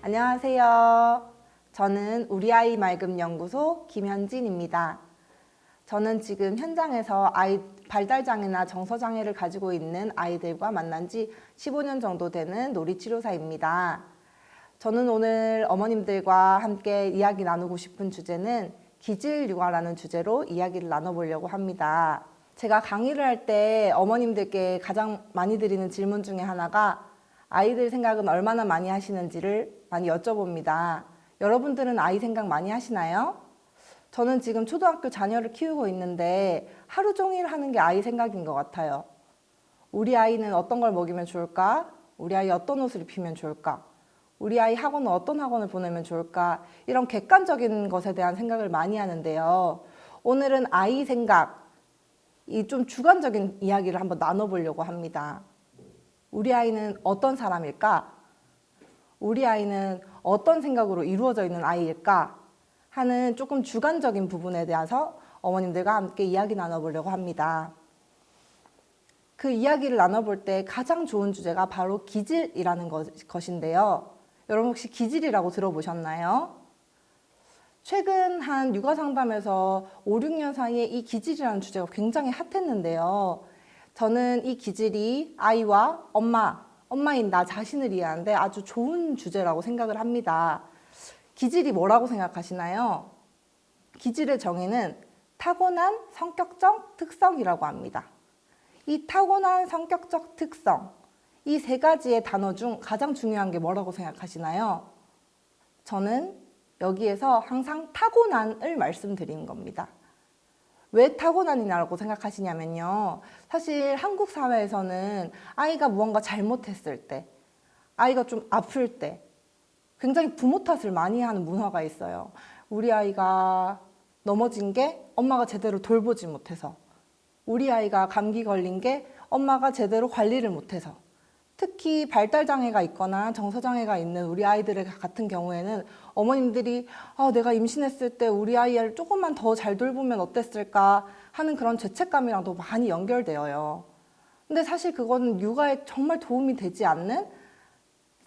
안녕하세요. 저는 우리 아이 맑음 연구소 김현진입니다. 저는 지금 현장에서 아이 발달장애나 정서장애를 가지고 있는 아이들과 만난 지 15년 정도 되는 놀이치료사입니다. 저는 오늘 어머님들과 함께 이야기 나누고 싶은 주제는 기질육아라는 주제로 이야기를 나눠보려고 합니다. 제가 강의를 할 때 어머님들께 가장 많이 드리는 질문 중에 하나가 아이들 생각은 얼마나 많이 하시는지를 많이 여쭤봅니다. 여러분들은 아이 생각 많이 하시나요? 저는 지금 초등학교 자녀를 키우고 있는데 하루 종일 하는 게 아이 생각인 것 같아요. 우리 아이는 어떤 걸 먹이면 좋을까? 우리 아이 어떤 옷을 입히면 좋을까? 우리 아이 학원은 어떤 학원을 보내면 좋을까? 이런 객관적인 것에 대한 생각을 많이 하는데요. 오늘은 아이 생각, 이 좀 주관적인 이야기를 한번 나눠보려고 합니다. 우리 아이는 어떤 사람일까? 우리 아이는 어떤 생각으로 이루어져 있는 아이일까? 하는 조금 주관적인 부분에 대해서 어머님들과 함께 이야기 나눠보려고 합니다. 그 이야기를 나눠볼 때 가장 좋은 주제가 바로 기질이라는 것인데요. 여러분 혹시 기질이라고 들어보셨나요? 최근 한 육아 상담에서 5, 6년 사이에 이 기질이라는 주제가 굉장히 핫했는데요. 저는 이 기질이 아이와 엄마인 나 자신을 이해하는데 아주 좋은 주제라고 생각을 합니다. 기질이 뭐라고 생각하시나요? 기질의 정의는 타고난 성격적 특성이라고 합니다. 이 타고난 성격적 특성, 이 세 가지의 단어 중 가장 중요한 게 뭐라고 생각하시나요? 저는 여기에서 항상 타고난을 말씀드리는 겁니다. 왜 타고난이라고 생각하시냐면요. 사실 한국 사회에서는 아이가 무언가 잘못했을 때, 아이가 좀 아플 때 굉장히 부모 탓을 많이 하는 문화가 있어요. 우리 아이가 넘어진 게 엄마가 제대로 돌보지 못해서, 우리 아이가 감기 걸린 게 엄마가 제대로 관리를 못해서, 특히 발달장애가 있거나 정서장애가 있는 우리 아이들 같은 경우에는 어머님들이 내가 임신했을 때 우리 아이를 조금만 더 잘 돌보면 어땠을까 하는 그런 죄책감이랑도 많이 연결되어요. 근데 사실 그거는 육아에 정말 도움이 되지 않는,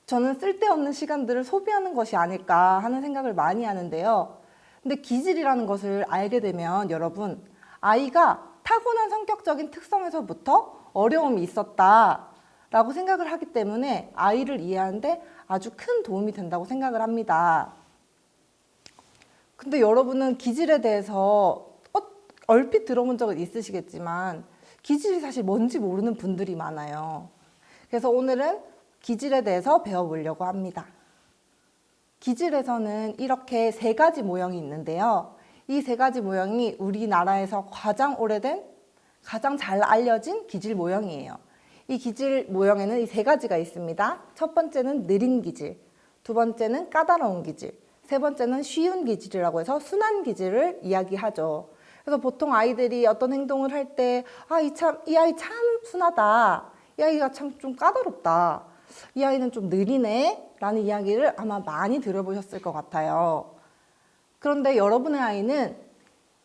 저는 쓸데없는 시간들을 소비하는 것이 아닐까 하는 생각을 많이 하는데요. 근데 기질이라는 것을 알게 되면 여러분, 아이가 타고난 성격적인 특성에서부터 어려움이 있었다 라고 생각을 하기 때문에 아이를 이해하는데 아주 큰 도움이 된다고 생각을 합니다. 근데 여러분은 기질에 대해서 얼핏 들어본 적은 있으시겠지만 기질이 사실 뭔지 모르는 분들이 많아요. 그래서 오늘은 기질에 대해서 배워보려고 합니다. 기질에서는 이렇게 세 가지 모형이 있는데요. 이 세 가지 모형이 우리나라에서 가장 오래된, 가장 잘 알려진 기질 모형이에요. 이 기질 모형에는 이 세 가지가 있습니다. 첫 번째는 느린 기질, 두 번째는 까다로운 기질, 세 번째는 쉬운 기질이라고 해서 순한 기질을 이야기하죠. 그래서 보통 아이들이 어떤 행동을 할 때 이 아이 참 순하다, 이 아이가 참 좀 까다롭다, 이 아이는 좀 느리네 라는 이야기를 아마 많이 들어보셨을 것 같아요. 그런데 여러분의 아이는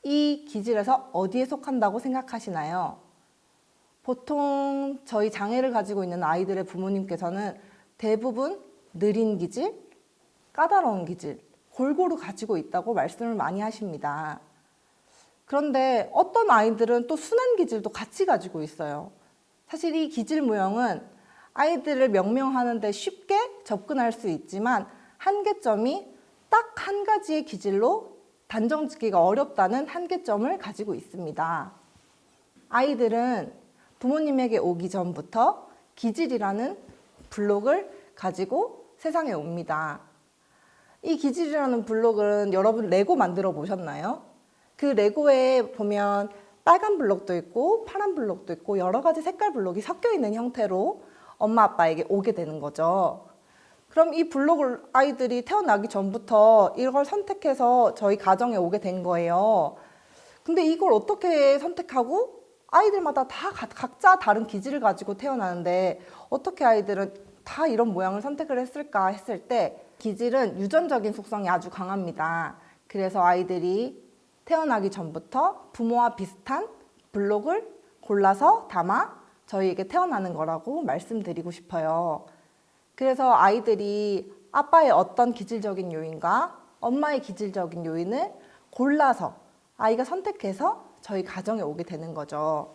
이 기질에서 어디에 속한다고 생각하시나요? 보통 저희 장애를 가지고 있는 아이들의 부모님께서는 대부분 느린 기질, 까다로운 기질 골고루 가지고 있다고 말씀을 많이 하십니다. 그런데 어떤 아이들은 또 순한 기질도 같이 가지고 있어요. 사실 이 기질 모형은 아이들을 명명하는데 쉽게 접근할 수 있지만 한계점이 딱 한 가지의 기질로 단정짓기가 어렵다는 한계점을 가지고 있습니다. 아이들은 부모님에게 오기 전부터 기질이라는 블록을 가지고 세상에 옵니다. 이 기질이라는 블록은 여러분 레고 만들어 보셨나요? 그 레고에 보면 빨간 블록도 있고 파란 블록도 있고 여러 가지 색깔 블록이 섞여 있는 형태로 엄마 아빠에게 오게 되는 거죠. 그럼 이 블록을 아이들이 태어나기 전부터 이걸 선택해서 저희 가정에 오게 된 거예요. 근데 이걸 어떻게 선택하고 아이들마다 다 각자 다른 기질을 가지고 태어나는데 어떻게 아이들은 다 이런 모양을 선택을 했을까 했을 때 기질은 유전적인 속성이 아주 강합니다. 그래서 아이들이 태어나기 전부터 부모와 비슷한 블록을 골라서 담아 저희에게 태어나는 거라고 말씀드리고 싶어요. 그래서 아이들이 아빠의 어떤 기질적인 요인과 엄마의 기질적인 요인을 골라서 아이가 선택해서 저희 가정에 오게 되는 거죠.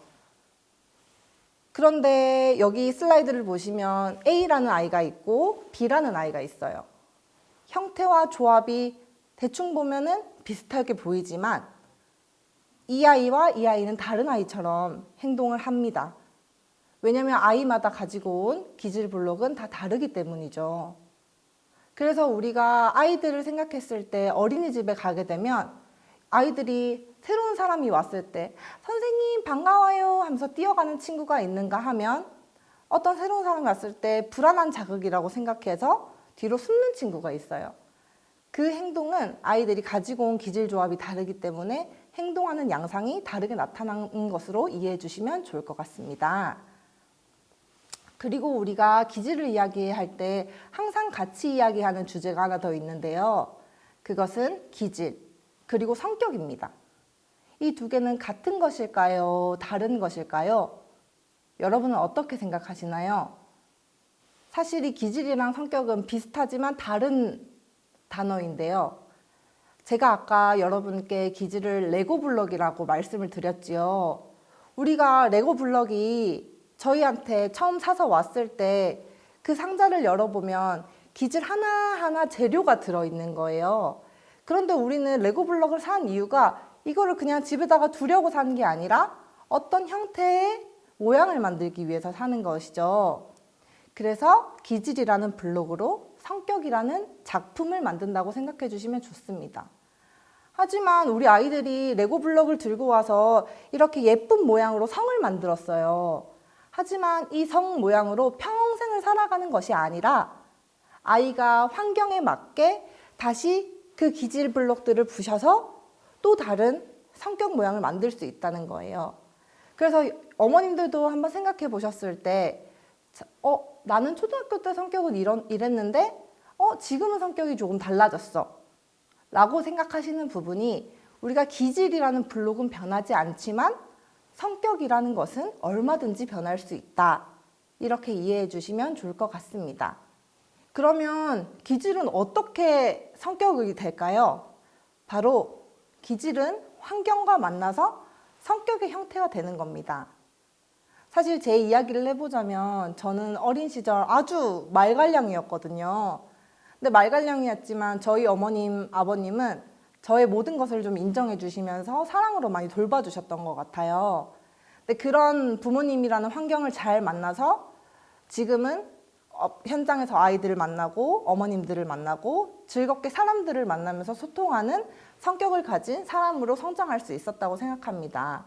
그런데 여기 슬라이드를 보시면 A라는 아이가 있고 B라는 아이가 있어요. 형태와 조합이 대충 보면은 비슷하게 보이지만 이 아이와 이 아이는 다른 아이처럼 행동을 합니다. 왜냐하면 아이마다 가지고 온 기질 블록은 다 다르기 때문이죠. 그래서 우리가 아이들을 생각했을 때 어린이집에 가게 되면 아이들이 새로운 사람이 왔을 때 선생님 반가워요 하면서 뛰어가는 친구가 있는가 하면 어떤 새로운 사람이 왔을 때 불안한 자극이라고 생각해서 뒤로 숨는 친구가 있어요. 그 행동은 아이들이 가지고 온 기질 조합이 다르기 때문에 행동하는 양상이 다르게 나타나는 것으로 이해해 주시면 좋을 것 같습니다. 그리고 우리가 기질을 이야기할 때 항상 같이 이야기하는 주제가 하나 더 있는데요. 그것은 기질, 그리고 성격입니다. 이 두 개는 같은 것일까요? 다른 것일까요? 여러분은 어떻게 생각하시나요? 사실 이 기질이랑 성격은 비슷하지만 다른 단어인데요. 제가 아까 여러분께 기질을 레고 블럭이라고 말씀을 드렸지요. 우리가 레고 블럭이 저희한테 처음 사서 왔을 때 그 상자를 열어보면 기질 하나하나 재료가 들어있는 거예요. 그런데 우리는 레고 블럭을 산 이유가 이거를 그냥 집에다가 두려고 사는 게 아니라 어떤 형태의 모양을 만들기 위해서 사는 것이죠. 그래서 기질이라는 블록으로 성격이라는 작품을 만든다고 생각해 주시면 좋습니다. 하지만 우리 아이들이 레고 블록을 들고 와서 이렇게 예쁜 모양으로 성을 만들었어요. 하지만 이 성 모양으로 평생을 살아가는 것이 아니라 아이가 환경에 맞게 다시 그 기질 블록들을 부셔서 또 다른 성격 모양을 만들 수 있다는 거예요. 그래서 어머님들도 한번 생각해 보셨을 때 나는 초등학교 때 성격은 이랬는데 지금은 성격이 조금 달라졌어 라고 생각하시는 부분이 우리가 기질이라는 블록은 변하지 않지만 성격이라는 것은 얼마든지 변할 수 있다. 이렇게 이해해 주시면 좋을 것 같습니다. 그러면 기질은 어떻게 성격이 될까요? 바로 기질은 환경과 만나서 성격의 형태가 되는 겁니다. 사실 제 이야기를 해보자면 저는 어린 시절 아주 말갈량이었거든요. 근데 말갈량이었지만 저희 어머님, 아버님은 저의 모든 것을 좀 인정해 주시면서 사랑으로 많이 돌봐주셨던 것 같아요. 근데 그런 부모님이라는 환경을 잘 만나서 지금은 현장에서 아이들을 만나고 어머님들을 만나고 즐겁게 사람들을 만나면서 소통하는 성격을 가진 사람으로 성장할 수 있었다고 생각합니다.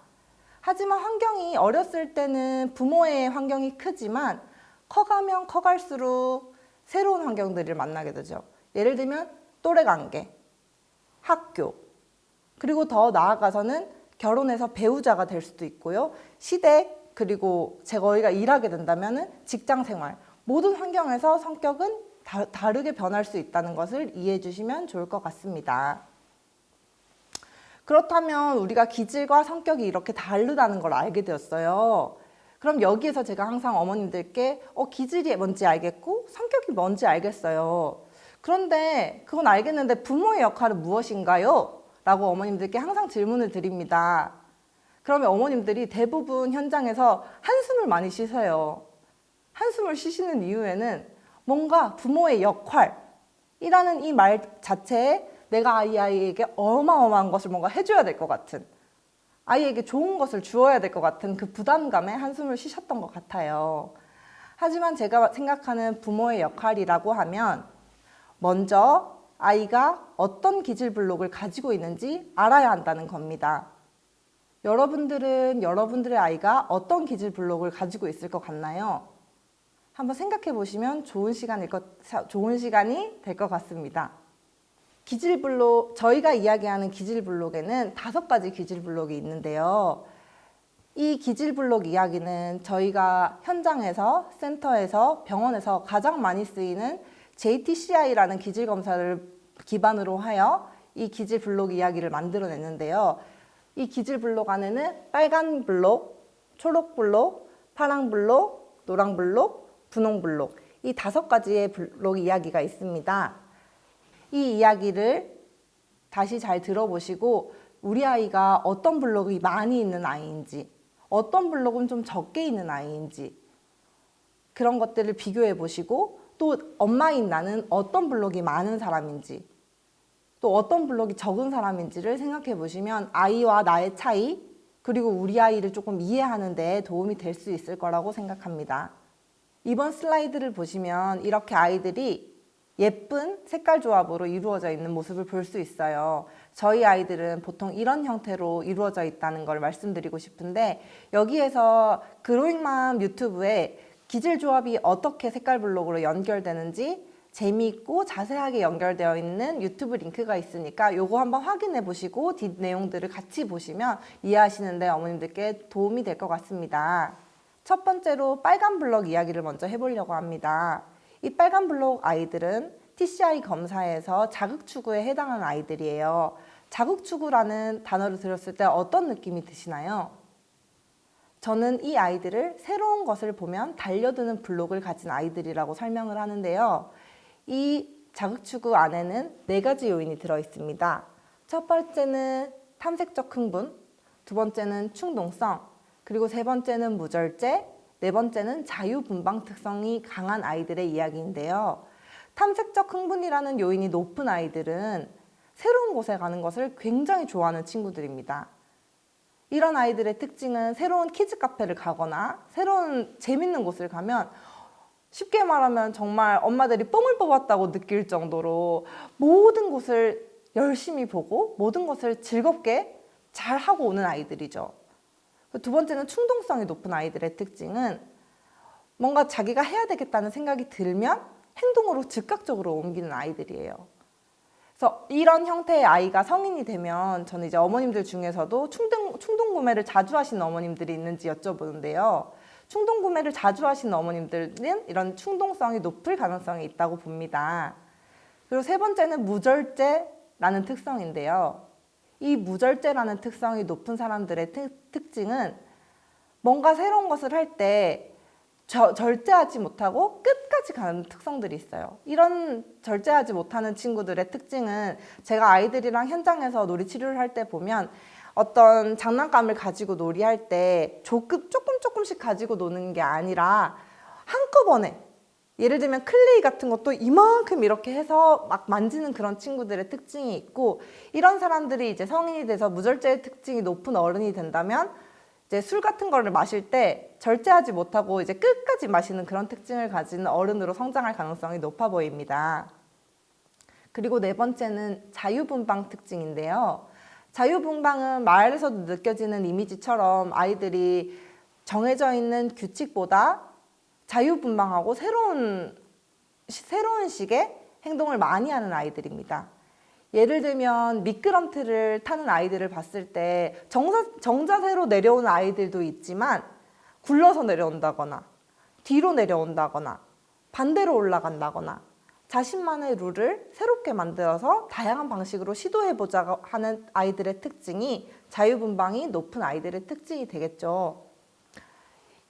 하지만 환경이 어렸을 때는 부모의 환경이 크지만 커가면 커갈수록 새로운 환경들을 만나게 되죠. 예를 들면 또래 관계, 학교, 그리고 더 나아가서는 결혼해서 배우자가 될 수도 있고요. 시댁, 그리고 저희가 일하게 된다면 직장 생활, 모든 환경에서 성격은 다르게 변할 수 있다는 것을 이해해 주시면 좋을 것 같습니다. 그렇다면 우리가 기질과 성격이 이렇게 다르다는 걸 알게 되었어요. 그럼 여기에서 제가 항상 어머님들께 기질이 뭔지 알겠고 성격이 뭔지 알겠어요. 그런데 그건 알겠는데 부모의 역할은 무엇인가요? 라고 어머님들께 항상 질문을 드립니다. 그러면 어머님들이 대부분 현장에서 한숨을 많이 쉬세요. 한숨을 쉬시는 이유에는 뭔가 부모의 역할이라는 이 말 자체에 내가 이 아이에게 어마어마한 것을 뭔가 해줘야 될 것 같은, 아이에게 좋은 것을 주어야 될 것 같은 그 부담감에 한숨을 쉬셨던 것 같아요. 하지만 제가 생각하는 부모의 역할이라고 하면 먼저 아이가 어떤 기질 블록을 가지고 있는지 알아야 한다는 겁니다. 여러분들은 여러분들의 아이가 어떤 기질 블록을 가지고 있을 것 같나요? 한번 생각해 보시면 좋은 시간이 될 것 같습니다. 기질 블록, 저희가 이야기하는 기질 블록에는 5가지 기질 블록이 있는데요. 이 기질블록 이야기는 저희가 현장에서, 센터에서, 병원에서 가장 많이 쓰이는 JTCI라는 기질 검사를 기반으로 하여 이 기질블록 이야기를 만들어냈는데요. 이 기질블록 안에는 빨간 블록, 초록 블록, 파랑 블록, 노랑 블록, 분홍 블록, 이 5가지의 블록 이야기가 있습니다. 이 이야기를 다시 잘 들어보시고 우리 아이가 어떤 블록이 많이 있는 아이인지, 어떤 블록은 좀 적게 있는 아이인지 그런 것들을 비교해 보시고, 또 엄마인 나는 어떤 블록이 많은 사람인지, 또 어떤 블록이 적은 사람인지를 생각해 보시면 아이와 나의 차이, 그리고 우리 아이를 조금 이해하는 데 도움이 될 수 있을 거라고 생각합니다. 이번 슬라이드를 보시면 이렇게 아이들이 예쁜 색깔 조합으로 이루어져 있는 모습을 볼 수 있어요. 저희 아이들은 보통 이런 형태로 이루어져 있다는 걸 말씀드리고 싶은데, 여기에서 그로잉맘 유튜브에 기질 조합이 어떻게 색깔 블록으로 연결되는지 재미있고 자세하게 연결되어 있는 유튜브 링크가 있으니까 요거 한번 확인해 보시고 뒷 내용들을 같이 보시면 이해하시는데 어머님들께 도움이 될 것 같습니다. 첫 번째로 빨간 블록 이야기를 먼저 해보려고 합니다. 이 빨간 블록 아이들은 TCI 검사에서 자극 추구에 해당하는 아이들이에요. 자극 추구라는 단어를 들었을 때 어떤 느낌이 드시나요? 저는 이 아이들을 새로운 것을 보면 달려드는 블록을 가진 아이들이라고 설명을 하는데요. 이 자극 추구 안에는 4가지 요인이 들어 있습니다. 첫 번째는 탐색적 흥분, 두 번째는 충동성, 그리고 세 번째는 무절제, 네 번째는 자유분방 특성이 강한 아이들의 이야기인데요. 탐색적 흥분이라는 요인이 높은 아이들은 새로운 곳에 가는 것을 굉장히 좋아하는 친구들입니다. 이런 아이들의 특징은 새로운 키즈 카페를 가거나 새로운 재밌는 곳을 가면 쉽게 말하면 정말 엄마들이 뽕을 뽑았다고 느낄 정도로 모든 곳을 열심히 보고 모든 것을 즐겁게 잘 하고 오는 아이들이죠. 두 번째는 충동성이 높은 아이들의 특징은 뭔가 자기가 해야 되겠다는 생각이 들면 행동으로 즉각적으로 옮기는 아이들이에요. 그래서 이런 형태의 아이가 성인이 되면 저는 이제 어머님들 중에서도 충동 구매를 자주 하시는 어머님들이 있는지 여쭤보는데요. 충동 구매를 자주 하시는 어머님들은 이런 충동성이 높을 가능성이 있다고 봅니다. 그리고 세 번째는 무절제라는 특성인데요. 이 무절제라는 특성이 높은 사람들의 특징은 뭔가 새로운 것을 할 때 절제하지 못하고 끝까지 가는 특성들이 있어요. 이런 절제하지 못하는 친구들의 특징은 제가 아이들이랑 현장에서 놀이 치료를 할 때 보면 어떤 장난감을 가지고 놀이할 때 조금씩 가지고 노는 게 아니라 한꺼번에, 예를 들면 클레이 같은 것도 이만큼 이렇게 해서 막 만지는 그런 친구들의 특징이 있고, 이런 사람들이 이제 성인이 돼서 무절제의 특징이 높은 어른이 된다면 이제 술 같은 거를 마실 때 절제하지 못하고 이제 끝까지 마시는 그런 특징을 가진 어른으로 성장할 가능성이 높아 보입니다. 그리고 네 번째는 자유분방 특징인데요. 자유분방은 말에서도 느껴지는 이미지처럼 아이들이 정해져 있는 규칙보다 자유분방하고 새로운 식의 행동을 많이 하는 아이들입니다. 예를 들면 미끄럼틀을 타는 아이들을 봤을 때 정자세로 내려오는 아이들도 있지만 굴러서 내려온다거나 뒤로 내려온다거나 반대로 올라간다거나 자신만의 룰을 새롭게 만들어서 다양한 방식으로 시도해보자 하는 아이들의 특징이 자유분방이 높은 아이들의 특징이 되겠죠.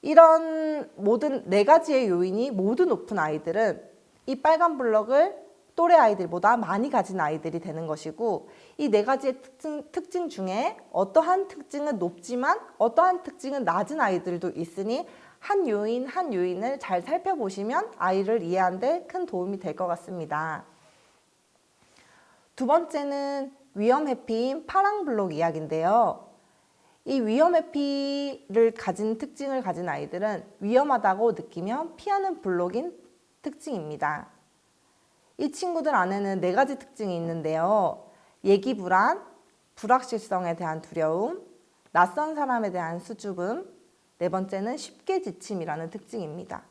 이런 모든 4가지의 요인이 모두 높은 아이들은 이 빨간 블럭을 또래 아이들보다 많이 가진 아이들이 되는 것이고, 이 4가지의 특징 중에 어떠한 특징은 높지만 어떠한 특징은 낮은 아이들도 있으니 한 요인을 잘 살펴보시면 아이를 이해하는 데 큰 도움이 될 것 같습니다. 두 번째는 위험 회피인 파랑 블록 이야기인데요. 이 위험 회피를 가진 특징을 가진 아이들은 위험하다고 느끼면 피하는 블록인 특징입니다. 이 친구들 안에는 4가지 특징이 있는데요. 예기 불안, 불확실성에 대한 두려움, 낯선 사람에 대한 수줍음, 4번째는 쉽게 지침이라는 특징입니다.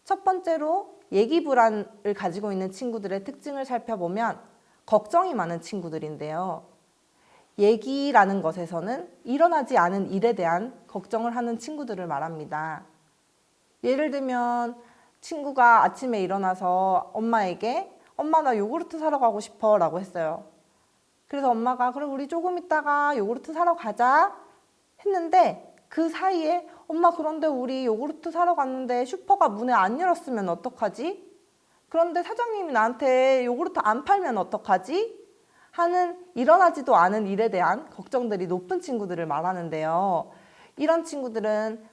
첫 번째로 예기 불안을 가지고 있는 친구들의 특징을 살펴보면 걱정이 많은 친구들인데요. 얘기라는 것에서는 일어나지 않은 일에 대한 걱정을 하는 친구들을 말합니다. 예를 들면 친구가 아침에 일어나서 엄마에게 엄마 나 요구르트 사러 가고 싶어 라고 했어요. 그래서 엄마가 그럼 우리 조금 있다가 요구르트 사러 가자 했는데 그 사이에 엄마 그런데 우리 요구르트 사러 갔는데 슈퍼가 문을 안 열었으면 어떡하지? 그런데 사장님이 나한테 요구르트 안 팔면 어떡하지? 하는 일어나지도 않은 일에 대한 걱정들이 높은 친구들을 말하는데요. 이런 친구들은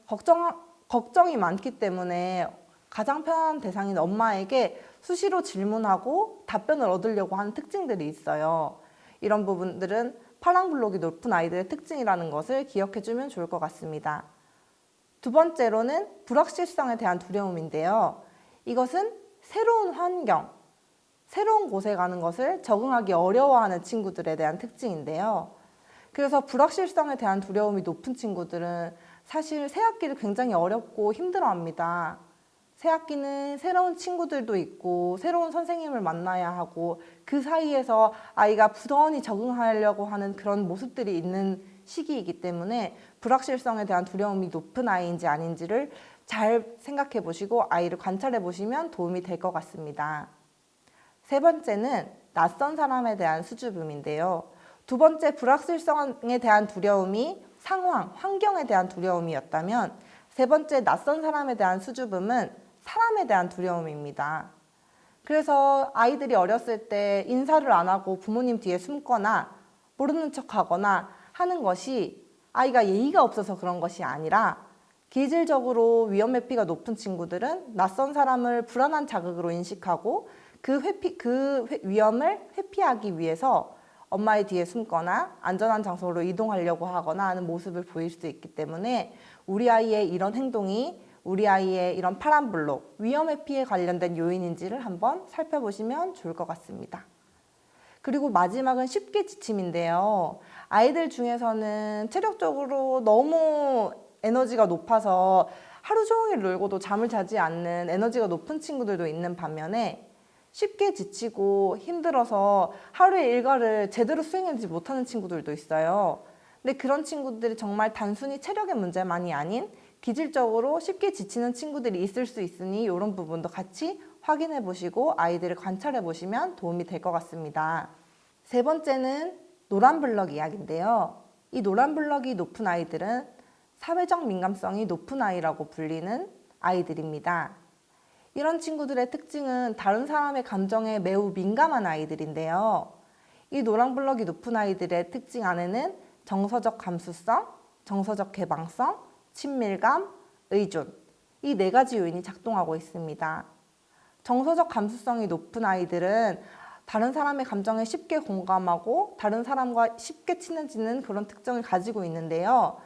걱정이 많기 때문에 가장 편한 대상인 엄마에게 수시로 질문하고 답변을 얻으려고 하는 특징들이 있어요. 이런 부분들은 파랑블록이 높은 아이들의 특징이라는 것을 기억해주면 좋을 것 같습니다. 두 번째로는 불확실성에 대한 두려움인데요. 이것은 새로운 환경, 새로운 곳에 가는 것을 적응하기 어려워하는 친구들에 대한 특징인데요. 그래서 불확실성에 대한 두려움이 높은 친구들은 사실 새 학기를 굉장히 어렵고 힘들어합니다. 새 학기는 새로운 친구들도 있고 새로운 선생님을 만나야 하고 그 사이에서 아이가 부단히 적응하려고 하는 그런 모습들이 있는 시기이기 때문에 불확실성에 대한 두려움이 높은 아이인지 아닌지를 잘 생각해 보시고 아이를 관찰해 보시면 도움이 될 것 같습니다. 세 번째는 낯선 사람에 대한 수줍음인데요. 두 번째 불확실성에 대한 두려움이 상황, 환경에 대한 두려움이었다면 세 번째 낯선 사람에 대한 수줍음은 사람에 대한 두려움입니다. 그래서 아이들이 어렸을 때 인사를 안 하고 부모님 뒤에 숨거나 모르는 척하거나 하는 것이 아이가 예의가 없어서 그런 것이 아니라 기질적으로 위험 회피가 높은 친구들은 낯선 사람을 불안한 자극으로 인식하고 그 위험을 회피하기 위해서 엄마의 뒤에 숨거나 안전한 장소로 이동하려고 하거나 하는 모습을 보일 수 있기 때문에 우리 아이의 이런 행동이 우리 아이의 이런 파란블록, 위험 회피에 관련된 요인인지를 한번 살펴보시면 좋을 것 같습니다. 그리고 마지막은 쉽게 지침인데요. 아이들 중에서는 체력적으로 너무 에너지가 높아서 하루 종일 놀고도 잠을 자지 않는 에너지가 높은 친구들도 있는 반면에 쉽게 지치고 힘들어서 하루의 일과를 제대로 수행하지 못하는 친구들도 있어요. 근데 그런 친구들이 정말 단순히 체력의 문제만이 아닌 기질적으로 쉽게 지치는 친구들이 있을 수 있으니 이런 부분도 같이 확인해 보시고 아이들을 관찰해 보시면 도움이 될 것 같습니다. 세 번째는 노란 블럭 이야기인데요. 이 노란 블럭이 높은 아이들은 사회적 민감성이 높은 아이라고 불리는 아이들입니다. 이런 친구들의 특징은 다른 사람의 감정에 매우 민감한 아이들인데요. 이 노란 블럭이 높은 아이들의 특징 안에는 정서적 감수성, 정서적 개방성, 친밀감, 의존 이 네 가지 요인이 작동하고 있습니다. 정서적 감수성이 높은 아이들은 다른 사람의 감정에 쉽게 공감하고 다른 사람과 쉽게 친해지는 그런 특징을 가지고 있는데요.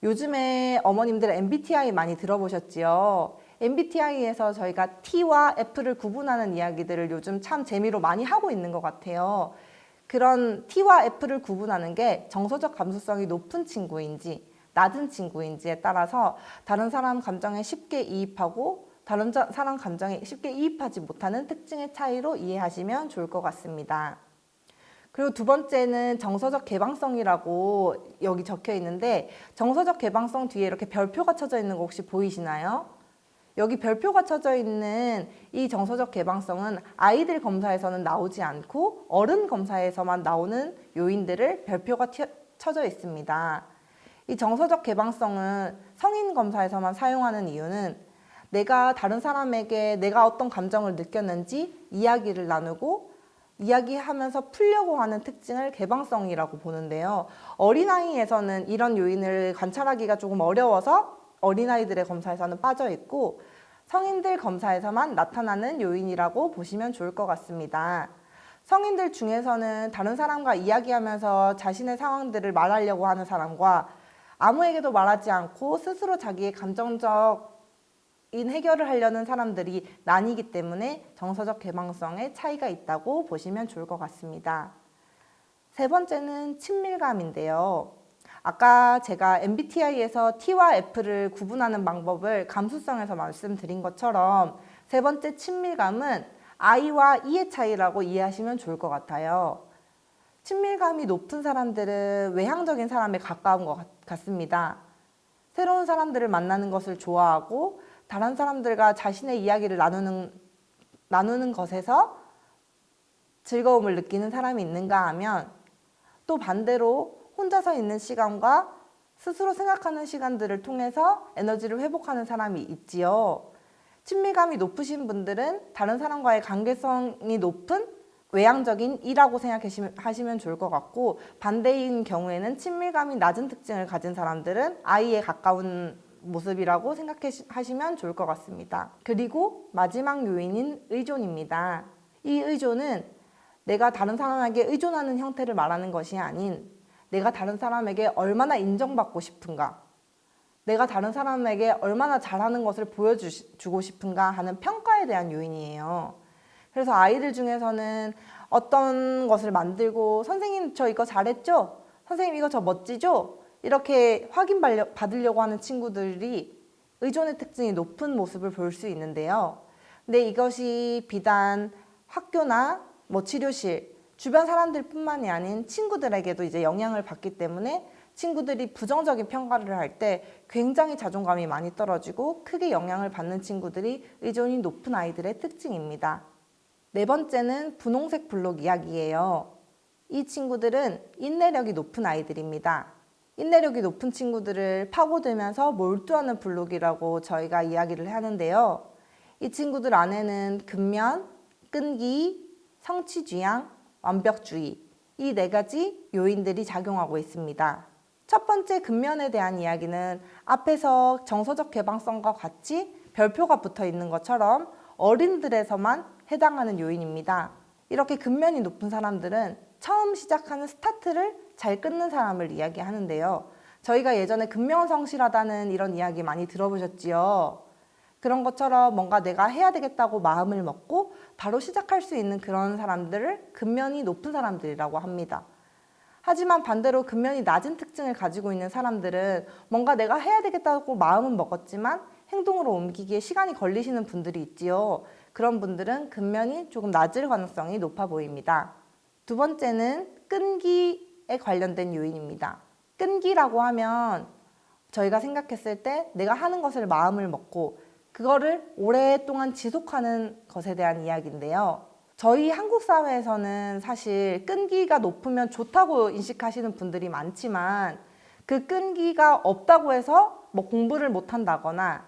요즘에 어머님들 MBTI 많이 들어보셨지요? MBTI에서 저희가 T와 F를 구분하는 이야기들을 요즘 참 재미로 많이 하고 있는 것 같아요. 그런 T와 F를 구분하는 게 정서적 감수성이 높은 친구인지 낮은 친구인지에 따라서 다른 사람 감정에 쉽게 이입하고 다른 사람 감정에 쉽게 이입하지 못하는 특징의 차이로 이해하시면 좋을 것 같습니다. 그리고 두 번째는 정서적 개방성이라고 여기 적혀 있는데 정서적 개방성 뒤에 이렇게 별표가 쳐져 있는 거 혹시 보이시나요? 여기 별표가 쳐져 있는 이 정서적 개방성은 아이들 검사에서는 나오지 않고 어른 검사에서만 나오는 요인들을 별표가 쳐져 있습니다. 이 정서적 개방성은 성인 검사에서만 사용하는 이유는 내가 다른 사람에게 내가 어떤 감정을 느꼈는지 이야기를 나누고 이야기하면서 풀려고 하는 특징을 개방성이라고 보는데요. 어린아이에서는 이런 요인을 관찰하기가 조금 어려워서 어린아이들의 검사에서는 빠져 있고 성인들 검사에서만 나타나는 요인이라고 보시면 좋을 것 같습니다. 성인들 중에서는 다른 사람과 이야기하면서 자신의 상황들을 말하려고 하는 사람과 아무에게도 말하지 않고 스스로 자기의 감정적인 해결을 하려는 사람들이 나뉘기 때문에 정서적 개방성에 차이가 있다고 보시면 좋을 것 같습니다. 세 번째는 친밀감인데요. 아까 제가 MBTI에서 T와 F를 구분하는 방법을 감수성에서 말씀드린 것처럼 세 번째 친밀감은 I와 E의 차이라고 이해하시면 좋을 것 같아요. 친밀감이 높은 사람들은 외향적인 사람에 가까운 것 같습니다. 새로운 사람들을 만나는 것을 좋아하고 다른 사람들과 자신의 이야기를 나누는 것에서 즐거움을 느끼는 사람이 있는가 하면, 또 반대로 혼자서 있는 시간과 스스로 생각하는 시간들을 통해서 에너지를 회복하는 사람이 있지요. 친밀감이 높으신 분들은 다른 사람과의 관계성이 높은 외향적인 이라고 생각하시면 좋을 것 같고, 반대인 경우에는 친밀감이 낮은 특징을 가진 사람들은 I에 가까운 모습이라고 생각하시면 좋을 것 같습니다. 그리고 마지막 요인인 의존입니다. 이 의존은 내가 다른 사람에게 의존하는 형태를 말하는 것이 아닌, 내가 다른 사람에게 얼마나 인정받고 싶은가, 내가 다른 사람에게 얼마나 잘하는 것을 보여주고 싶은가 하는 평가에 대한 요인이에요. 그래서 아이들 중에서는 어떤 것을 만들고 선생님 저 이거 잘했죠? 선생님 이거 저 멋지죠? 이렇게 받으려고 하는 친구들이 의존의 특징이 높은 모습을 볼 수 있는데요. 근데 이것이 비단 학교나 치료실, 주변 사람들뿐만이 아닌 친구들에게도 이제 영향을 받기 때문에 친구들이 부정적인 평가를 할 때 굉장히 자존감이 많이 떨어지고 크게 영향을 받는 친구들이 의존이 높은 아이들의 특징입니다. 네 번째는 분홍색 블록 이야기예요. 이 친구들은 인내력이 높은 아이들입니다. 인내력이 높은 친구들을 파고들면서 몰두하는 블록이라고 저희가 이야기를 하는데요. 이 친구들 안에는 근면, 끈기, 성취지향, 완벽주의, 이 네 가지 요인들이 작용하고 있습니다. 첫 번째 근면에 대한 이야기는 앞에서 정서적 개방성과 같이 별표가 붙어 있는 것처럼 어린들에서만 해당하는 요인입니다. 이렇게 근면이 높은 사람들은 처음 시작하는 스타트를 잘 끊는 사람을 이야기하는데요. 저희가 예전에 근면성실하다는 이런 이야기 많이 들어보셨지요. 그런 것처럼 뭔가 내가 해야 되겠다고 마음을 먹고 바로 시작할 수 있는 그런 사람들을 근면이 높은 사람들이라고 합니다. 하지만 반대로 근면이 낮은 특징을 가지고 있는 사람들은 뭔가 내가 해야 되겠다고 마음은 먹었지만 행동으로 옮기기에 시간이 걸리시는 분들이 있지요. 그런 분들은 근면이 조금 낮을 가능성이 높아 보입니다. 두 번째는 끈기에 관련된 요인입니다. 끈기라고 하면 저희가 생각했을 때 내가 하는 것을 마음을 먹고 그거를 오랫동안 지속하는 것에 대한 이야기인데요. 저희 한국 사회에서는 사실 끈기가 높으면 좋다고 인식하시는 분들이 많지만, 그 끈기가 없다고 해서 공부를 못한다거나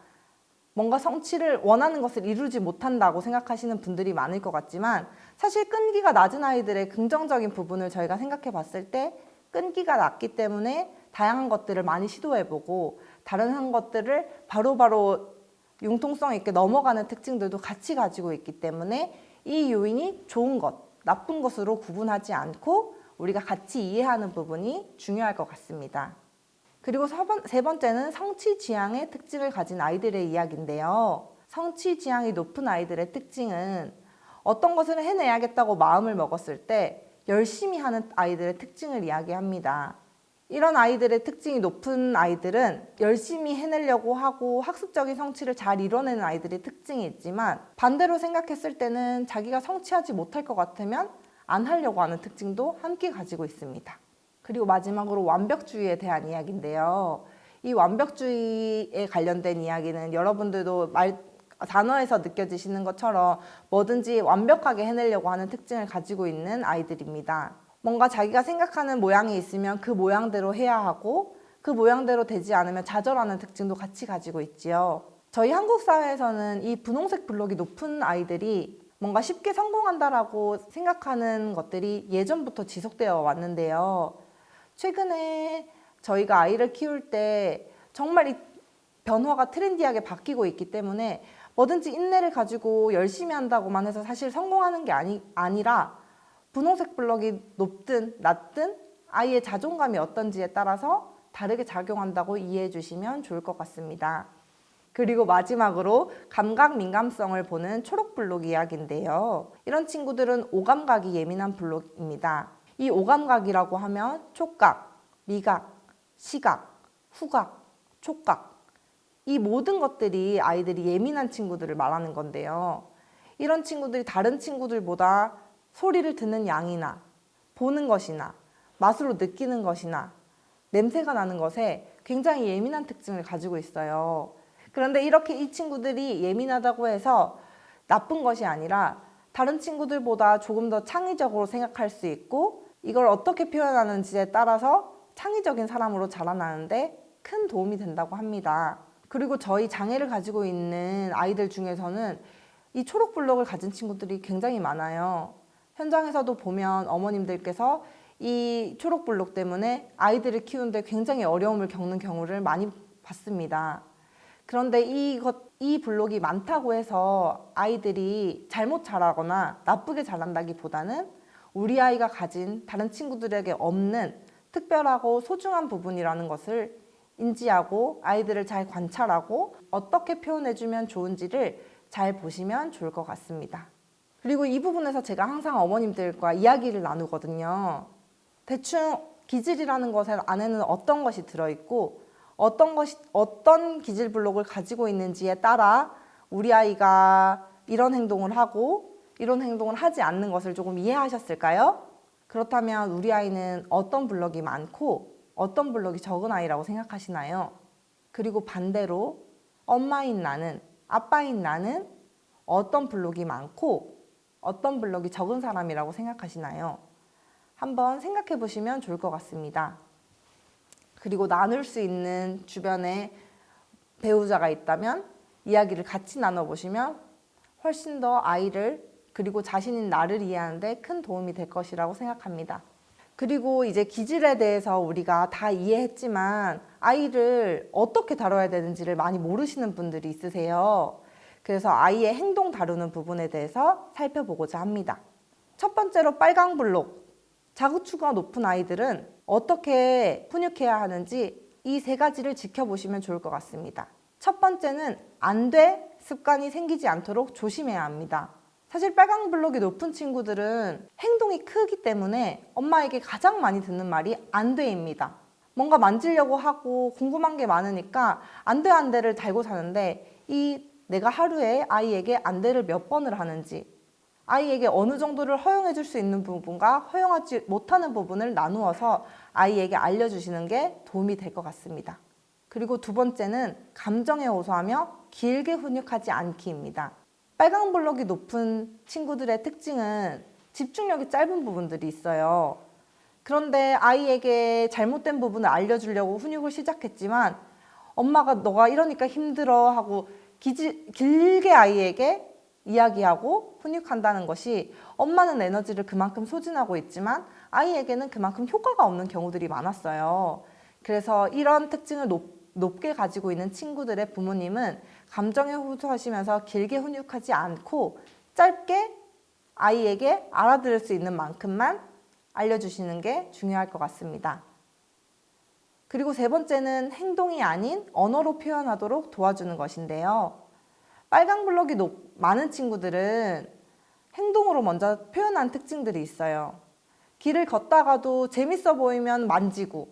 뭔가 성취를 원하는 것을 이루지 못한다고 생각하시는 분들이 많을 것 같지만, 사실 끈기가 낮은 아이들의 긍정적인 부분을 저희가 생각해 봤을 때 끈기가 낮기 때문에 다양한 것들을 많이 시도해보고 다른 것들을 바로바로 융통성 있게 넘어가는 특징들도 같이 가지고 있기 때문에 이 요인이 좋은 것, 나쁜 것으로 구분하지 않고 우리가 같이 이해하는 부분이 중요할 것 같습니다. 그리고 세 번째는 성취지향의 특징을 가진 아이들의 이야기인데요. 성취지향이 높은 아이들의 특징은 어떤 것을 해내야겠다고 마음을 먹었을 때 열심히 하는 아이들의 특징을 이야기합니다. 이런 아이들의 특징이 높은 아이들은 열심히 해내려고 하고 학습적인 성취를 잘 이뤄내는 아이들의 특징이 있지만, 반대로 생각했을 때는 자기가 성취하지 못할 것 같으면 안 하려고 하는 특징도 함께 가지고 있습니다. 그리고 마지막으로 완벽주의에 대한 이야기인데요. 이 완벽주의에 관련된 이야기는 여러분들도 단어에서 느껴지시는 것처럼 뭐든지 완벽하게 해내려고 하는 특징을 가지고 있는 아이들입니다. 뭔가 자기가 생각하는 모양이 있으면 그 모양대로 해야 하고 그 모양대로 되지 않으면 좌절하는 특징도 같이 가지고 있지요. 저희 한국 사회에서는 이 분홍색 블록이 높은 아이들이 뭔가 쉽게 성공한다라고 생각하는 것들이 예전부터 지속되어 왔는데요. 최근에 저희가 아이를 키울 때 정말 이 변화가 트렌디하게 바뀌고 있기 때문에 뭐든지 인내를 가지고 열심히 한다고만 해서 사실 성공하는 게 아니라 분홍색 블록이 높든 낮든 아이의 자존감이 어떤지에 따라서 다르게 작용한다고 이해해 주시면 좋을 것 같습니다. 그리고 마지막으로 감각 민감성을 보는 초록 블록 이야기인데요. 이런 친구들은 오감각이 예민한 블록입니다. 이 오감각이라고 하면 촉각, 미각, 시각, 후각, 촉각, 이 모든 것들이 아이들이 예민한 친구들을 말하는 건데요. 이런 친구들이 다른 친구들보다 소리를 듣는 양이나 보는 것이나 맛으로 느끼는 것이나 냄새가 나는 것에 굉장히 예민한 특징을 가지고 있어요. 그런데 이렇게 이 친구들이 예민하다고 해서 나쁜 것이 아니라 다른 친구들보다 조금 더 창의적으로 생각할 수 있고 이걸 어떻게 표현하는지에 따라서 창의적인 사람으로 자라나는데 큰 도움이 된다고 합니다. 그리고 저희 장애를 가지고 있는 아이들 중에서는 이 초록 블록을 가진 친구들이 굉장히 많아요. 현장에서도 보면 어머님들께서 이 초록 블록 때문에 아이들을 키우는데 굉장히 어려움을 겪는 경우를 많이 봤습니다. 그런데 이 블록이 많다고 해서 아이들이 잘못 자라거나 나쁘게 자란다기보다는 우리 아이가 가진 다른 친구들에게 없는 특별하고 소중한 부분이라는 것을 인지하고 아이들을 잘 관찰하고 어떻게 표현해주면 좋은지를 잘 보시면 좋을 것 같습니다. 그리고 이 부분에서 제가 항상 어머님들과 이야기를 나누거든요. 대충 기질이라는 것 안에는 어떤 것이 들어있고 어떤 기질 블록을 가지고 있는지에 따라 우리 아이가 이런 행동을 하고 이런 행동을 하지 않는 것을 조금 이해하셨을까요? 그렇다면 우리 아이는 어떤 블록이 많고 어떤 블록이 적은 아이라고 생각하시나요? 그리고 반대로 엄마인 나는, 아빠인 나는 어떤 블록이 많고 어떤 블록이 적은 사람이라고 생각하시나요? 한번 생각해 보시면 좋을 것 같습니다. 그리고 나눌 수 있는 주변에 배우자가 있다면 이야기를 같이 나눠보시면 훨씬 더 아이를 그리고 자신인 나를 이해하는데 큰 도움이 될 것이라고 생각합니다. 그리고 이제 기질에 대해서 우리가 다 이해했지만 아이를 어떻게 다뤄야 되는지를 많이 모르시는 분들이 있으세요. 그래서 아이의 행동 다루는 부분에 대해서 살펴보고자 합니다. 첫 번째로 빨강 블록. 자구추가 높은 아이들은 어떻게 훈육해야 하는지 이 세 가지를 지켜보시면 좋을 것 같습니다. 첫 번째는 안 돼 습관이 생기지 않도록 조심해야 합니다. 사실 빨강 블록이 높은 친구들은 행동이 크기 때문에 엄마에게 가장 많이 듣는 말이 안 돼입니다. 뭔가 만지려고 하고 궁금한 게 많으니까 안 돼 안 돼를 달고 사는데 내가 하루에 아이에게 안 돼를 몇 번을 하는지 아이에게 어느 정도를 허용해 줄 수 있는 부분과 허용하지 못하는 부분을 나누어서 아이에게 알려주시는 게 도움이 될 것 같습니다. 그리고 두 번째는 감정에 호소하며 길게 훈육하지 않기입니다. 빨강 블록이 높은 친구들의 특징은 집중력이 짧은 부분들이 있어요. 그런데 아이에게 잘못된 부분을 알려주려고 훈육을 시작했지만 엄마가 너가 이러니까 힘들어 하고 길게 아이에게 이야기하고 훈육한다는 것이 엄마는 에너지를 그만큼 소진하고 있지만 아이에게는 그만큼 효과가 없는 경우들이 많았어요. 그래서 이런 특징을 높게 가지고 있는 친구들의 부모님은 감정에 호소하시면서 길게 훈육하지 않고 짧게 아이에게 알아들을 수 있는 만큼만 알려주시는 게 중요할 것 같습니다. 그리고 세 번째는 행동이 아닌 언어로 표현하도록 도와주는 것인데요. 빨강 블록이 많은 친구들은 행동으로 먼저 표현한 특징들이 있어요. 길을 걷다가도 재밌어 보이면 만지고,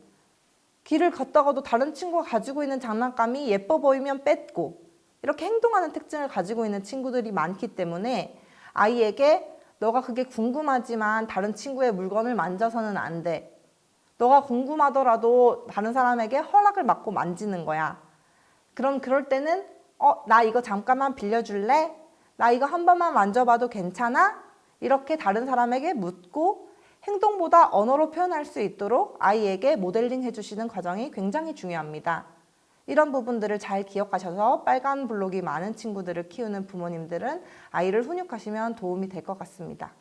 길을 걷다가도 다른 친구가 가지고 있는 장난감이 예뻐 보이면 뺏고, 이렇게 행동하는 특징을 가지고 있는 친구들이 많기 때문에 아이에게 너가 그게 궁금하지만 다른 친구의 물건을 만져서는 안 돼. 너가 궁금하더라도 다른 사람에게 허락을 받고 만지는 거야. 그럼 그럴 때는 나 이거 잠깐만 빌려줄래? 나 이거 한 번만 만져봐도 괜찮아? 이렇게 다른 사람에게 묻고 행동보다 언어로 표현할 수 있도록 아이에게 모델링 해주시는 과정이 굉장히 중요합니다. 이런 부분들을 잘 기억하셔서 빨간 블록이 많은 친구들을 키우는 부모님들은 아이를 훈육하시면 도움이 될 것 같습니다.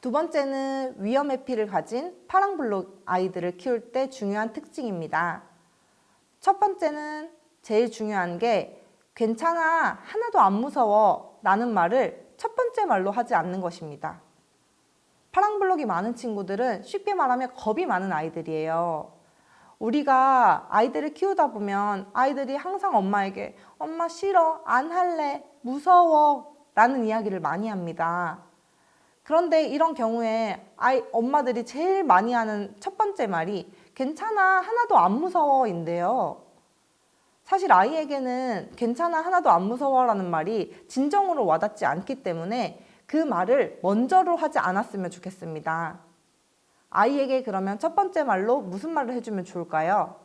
두 번째는 위험 회피를 가진 파랑 블록 아이들을 키울 때 중요한 특징입니다. 첫 번째는 제일 중요한 게 괜찮아, 하나도 안 무서워 라는 말을 첫 번째 말로 하지 않는 것입니다. 파랑 블록이 많은 친구들은 쉽게 말하면 겁이 많은 아이들이에요. 우리가 아이들을 키우다 보면 아이들이 항상 엄마에게 엄마 싫어, 안 할래, 무서워 라는 이야기를 많이 합니다. 그런데 이런 경우에 엄마들이 제일 많이 하는 첫 번째 말이 괜찮아, 하나도 안 무서워 인데요. 사실 아이에게는 괜찮아, 하나도 안 무서워 라는 말이 진정으로 와닿지 않기 때문에 그 말을 먼저로 하지 않았으면 좋겠습니다. 아이에게 그러면 첫 번째 말로 무슨 말을 해주면 좋을까요?